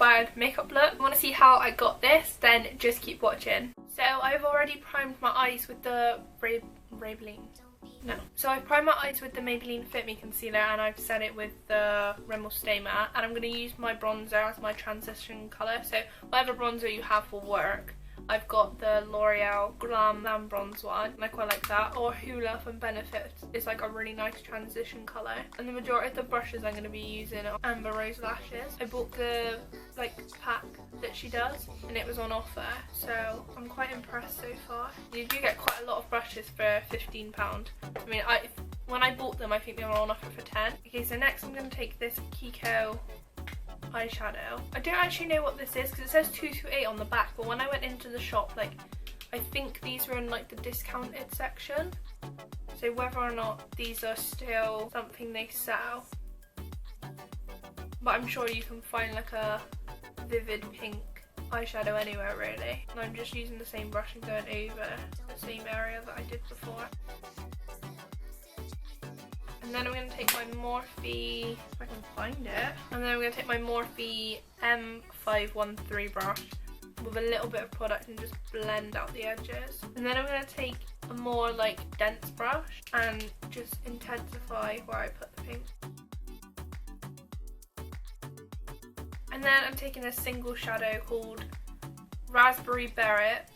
inspired makeup look. Want to see how I got this? Then just keep watching. So I've already primed my eyes with the Maybelline. No. So I've primed my eyes with the Maybelline Fit Me Concealer and I've set it with the Rimmel Stay Matte, and I'm going to use my bronzer as my transition colour. So whatever bronzer you have will work. I've got the L'Oreal Glam Bronze one, and I quite like that. Or Hula from Benefit is like a really nice transition colour. And the majority of the brushes I'm going to be using are Amber Rose lashes. I bought the pack that she does and it was on offer, so I'm quite impressed so far. You do get quite a lot of brushes for £15. I mean, when I bought them I think they were on offer for 10. Okay, so next I'm going to take this Kiko eyeshadow. I don't actually know what this is because it says 228 on the back, but when I went into the shop, like, I think these were in like the discounted section, so whether or not these are still something they sell, but I'm sure you can find like a vivid pink eyeshadow anywhere really. And I'm just using the same brush and going over the same area that I did before. And then I'm going to take my Morphe, if I can find it, and then I'm going to take my Morphe M513 brush with a little bit of product and just blend out the edges. And then I'm going to take a more like dense brush and just intensify where I put the pink. And then I'm taking a single shadow called Raspberry Beret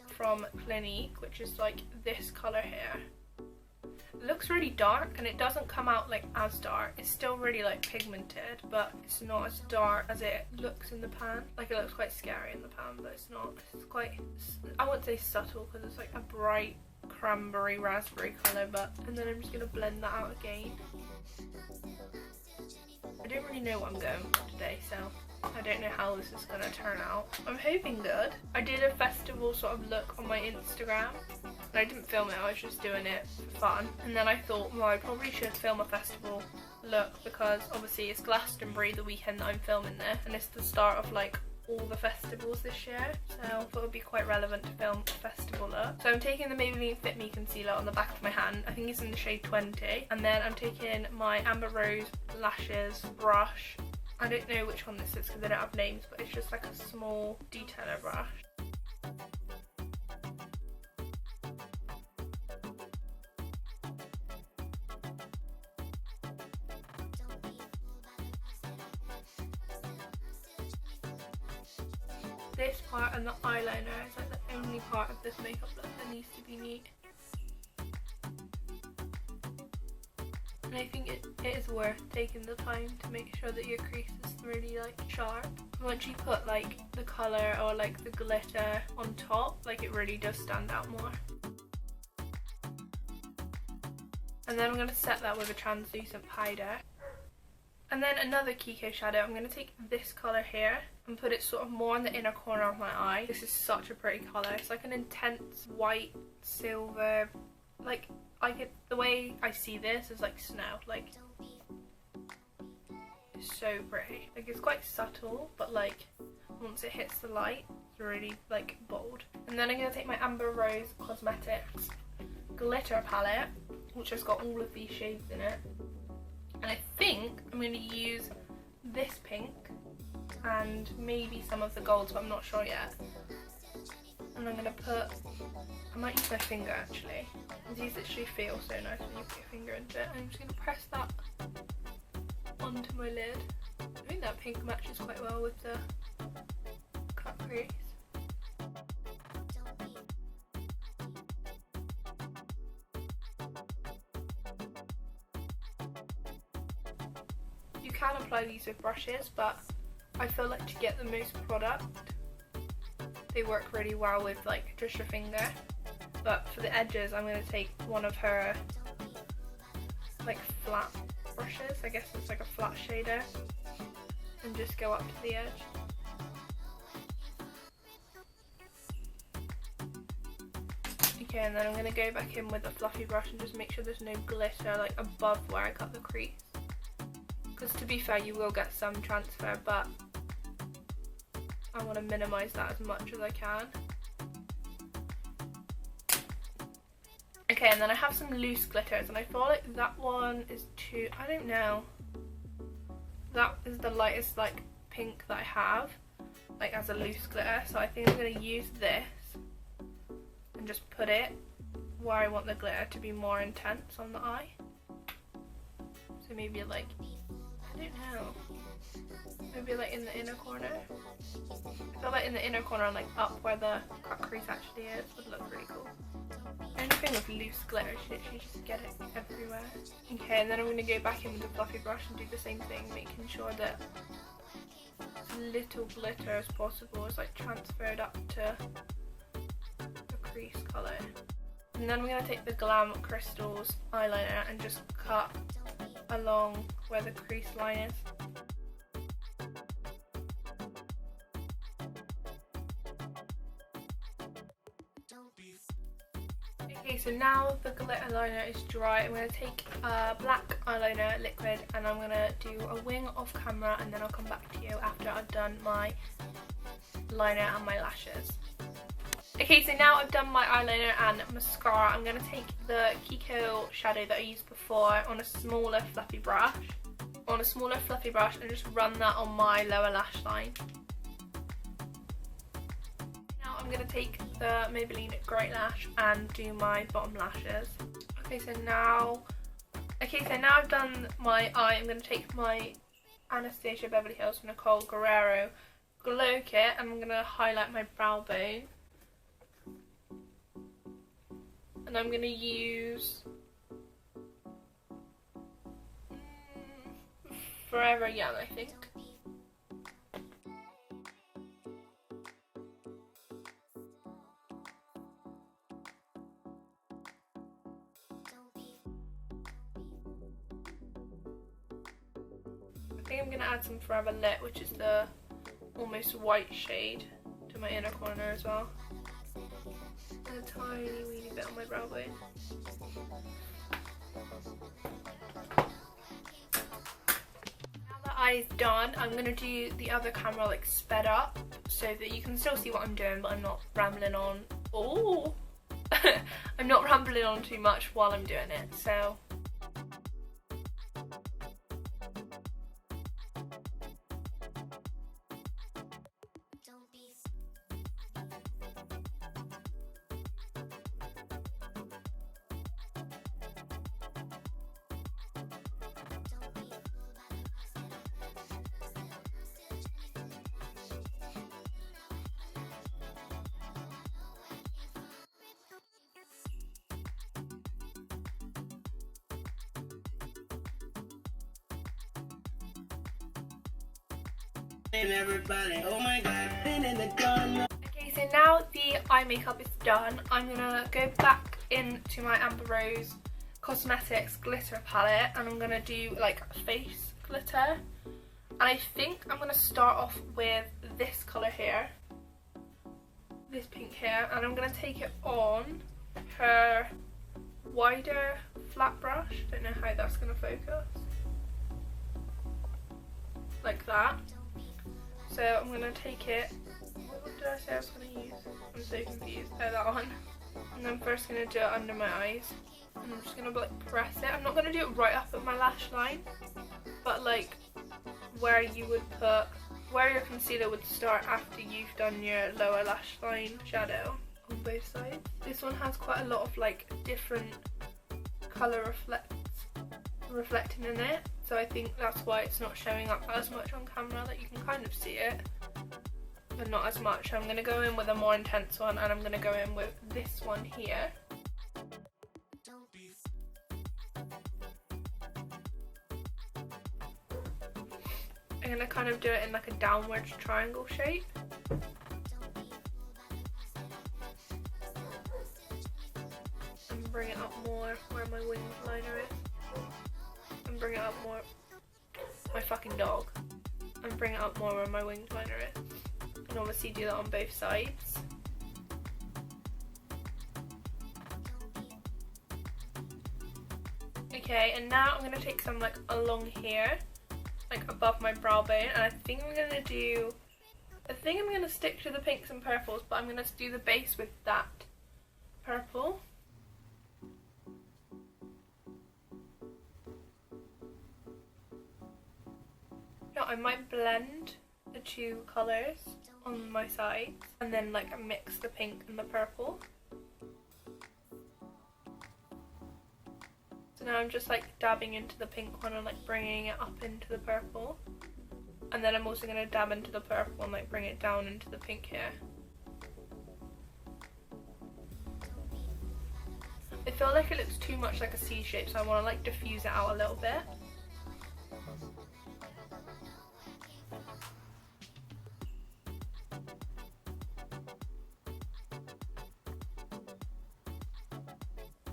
from Clinique, which is like this colour here. It looks really dark and it doesn't come out like as dark. It's still really like pigmented, but it's not as dark as it looks in the pan. Like, it looks quite scary in the pan, but it's not. It's quite, I wouldn't say subtle because it's like a bright cranberry raspberry colour, but, and then I'm just going to blend that out again. I don't really know what I'm going for today, so I don't know how this is going to turn out. I'm hoping good. I did a festival sort of look on my Instagram, and I didn't film it, I was just doing it for fun. And then I thought, well, I probably should film a festival look because obviously it's Glastonbury the weekend that I'm filming this, and it's the start of like all the festivals this year, so I thought it would be quite relevant to film a festival look. So I'm taking the Maybelline Fit Me Concealer on the back of my hand. I think it's in the shade 20. And then I'm taking my Amber Rose Lashes brush. I don't know which one this is because they don't have names, but it's just like a small detailer brush. This part and the eyeliner is like the only part of this makeup look that needs to be neat. And I think it is worth taking the time to make sure that your crease is really like sharp. Once you put like the colour or like the glitter on top, like it really does stand out more. And then I'm going to set that with a translucent powder. And then another Kiko shadow, I'm going to take this colour here and put it sort of more in the inner corner of my eye. This is such a pretty colour. It's like an intense white, silver, like the way I see this is like snow. Like, it's so pretty. Like, it's quite subtle, but like once it hits the light, it's really like bold. And then I'm going to take my Amber Rose Cosmetics glitter palette, which has got all of these shades in it. And I think I'm going to use this pink and maybe some of the golds, but I'm not sure yet. And I'm going to put, I might use my finger actually. These literally feel so nice when you put your finger into it. I'm just going to press that onto my lid. I think that pink matches quite well with the cut crease. You can apply these with brushes, but I feel like to get the most product, they work really well with like just your finger. But for the edges, I'm going to take one of her like flat brushes, I guess it's like a flat shader, and just go up to the edge. Okay, and then I'm going to go back in with a fluffy brush and just make sure there's no glitter like above where I cut the crease. Because to be fair, you will get some transfer, but I want to minimise that as much as I can. Okay, and then I have some loose glitters, and I feel like that one is too, I don't know. That is the lightest like pink that I have, like as a loose glitter. So I think I'm going to use this and just put it where I want the glitter to be more intense on the eye. So maybe like, I don't know, maybe like in the inner corner. I feel like in the inner corner and like up where the cut crease actually is would look really cool. Anything with loose glitter, you literally just get it everywhere. Okay, and then I'm going to go back in with the fluffy brush and do the same thing, making sure that as little glitter as possible is like transferred up to the crease colour. And then I'm going to take the Glam Crystals eyeliner and just cut along where the crease line is. Okay, so now the glitter liner is dry, I'm going to take a black eyeliner liquid and I'm going to do a wing off camera, and then I'll come back to you after I've done my liner and my lashes. Okay, so now I've done my eyeliner and mascara. I'm going to take the Kiko shadow that I used before on a smaller fluffy brush, and just run that on my lower lash line. Now I'm going to take the Maybelline Great Lash and do my bottom lashes. Okay, so now I've done my eye. I'm going to take my Anastasia Beverly Hills Nicole Guerrero Glow Kit and I'm going to highlight my brow bone. And I'm going to use Forever Young, I think. I think I'm going to add some Forever Lit, which is the almost white shade, to my inner corner as well. And a tiny weeny bit on my brow bone. Now that eye's done, I'm going to do the other camera like sped up so that you can still see what I'm doing, but I'm not rambling on. Oh, I'm not rambling on too much while I'm doing it. So everybody, oh my god, in the gun. okay, so now the eye makeup is done. I'm gonna go back into my Amber Rose Cosmetics glitter palette and I'm gonna do like face glitter. And I think I'm gonna start off with this colour here, this pink here, and I'm gonna take it on her wider flat brush. Don't know how that's gonna focus. Like that. So I'm going to take it, what did I say I was going to use? I'm so confused. Oh, that one. And I'm first going to do it under my eyes. And I'm just going to like press it. I'm not going to do it right up at my lash line, but like where you would put, where your concealer would start after you've done your lower lash line shadow on both sides. This one has quite a lot of like different colour reflecting in it. So I think that's why it's not showing up as much on camera. Like you can kind of see it, but not as much. I'm going to go in with a more intense one and I'm going to go in with this one here. I'm going to kind of do it in like a downward triangle shape. And bring it up more where my winged liner is. And bring it up more, my fucking dog, and bring it up more where my winged liner is, and obviously do that on both sides. Okay, and now I'm going to take some like along here, like above my brow bone, and I think I'm going to stick to the pinks and purples, but I'm going to do the base with that purple. No, I might blend two colours on my sides and then like mix the pink and the purple. So now I'm just like dabbing into the pink one and like bringing it up into the purple. And then I'm also going to dab into the purple and like bring it down into the pink here. I feel like it looks too much like a C shape, so I want to like diffuse it out a little bit.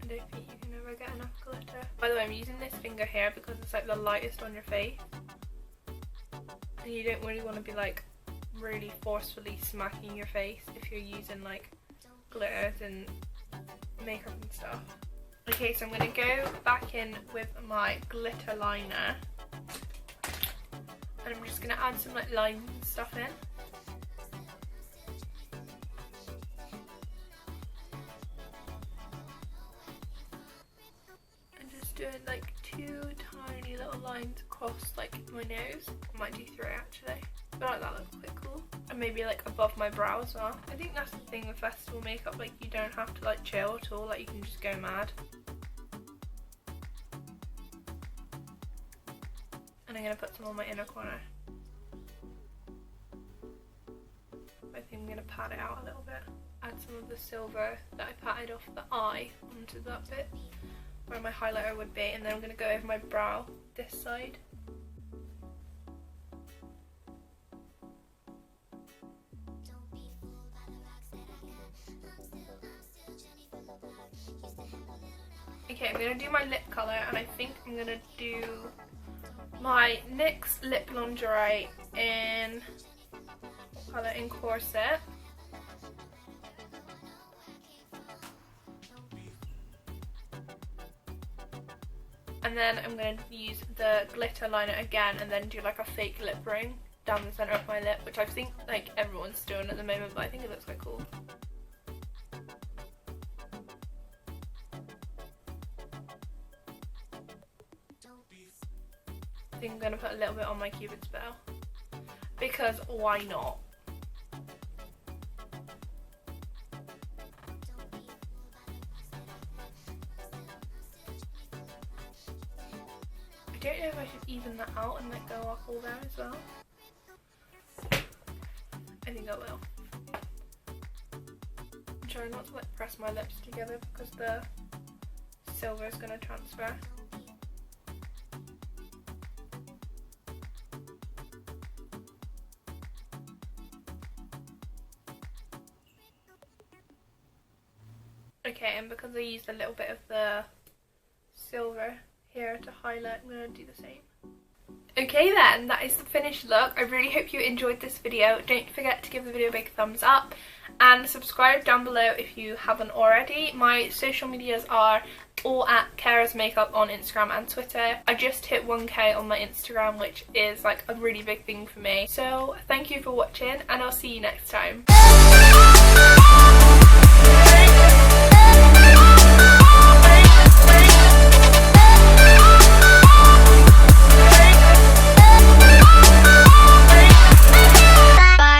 I don't think you can ever get enough glitter. By the way, I'm using this finger here because it's like the lightest on your face. And you don't really want to be like really forcefully smacking your face if you're using like glitters and makeup and stuff. Okay, so I'm going to go back in with my glitter liner. And I'm just going to add some like lines and stuff in. Doing like two tiny little lines across like my nose. I might do three actually. I feel like that looks quite cool. And maybe like above my brow as well. I think that's the thing with festival makeup, like you don't have to like chill at all, like you can just go mad. And I'm going to put some on my inner corner. I think I'm going to pat it out a little bit. Add some of the silver that I patted off the eye onto that bit where my highlighter would be, and then I'm going to go over my brow this side. Okay, I'm going to do my lip colour, and I think I'm going to do my NYX Lip Lingerie in colour in Corset. And then I'm going to use the glitter liner again and then do like a fake lip ring down the centre of my lip, which I think like everyone's doing at the moment, but I think it looks quite cool. I think I'm going to put a little bit on my Cupid's bow, because why not? I don't know if I should even that out and like go up all there as well. I think I will. I'm trying not to like press my lips together because the silver is going to transfer. Okay, and because I used a little bit of the silver here to highlight, I'm going to do the same. Okay then, that is the finished look. I really hope you enjoyed this video. Don't forget to give the video a big thumbs up and subscribe down below if you haven't already. My social medias are all at Kara's Makeup on Instagram and Twitter. I just hit 1k on my Instagram, which is like a really big thing for me. So thank you for watching and I'll see you next time.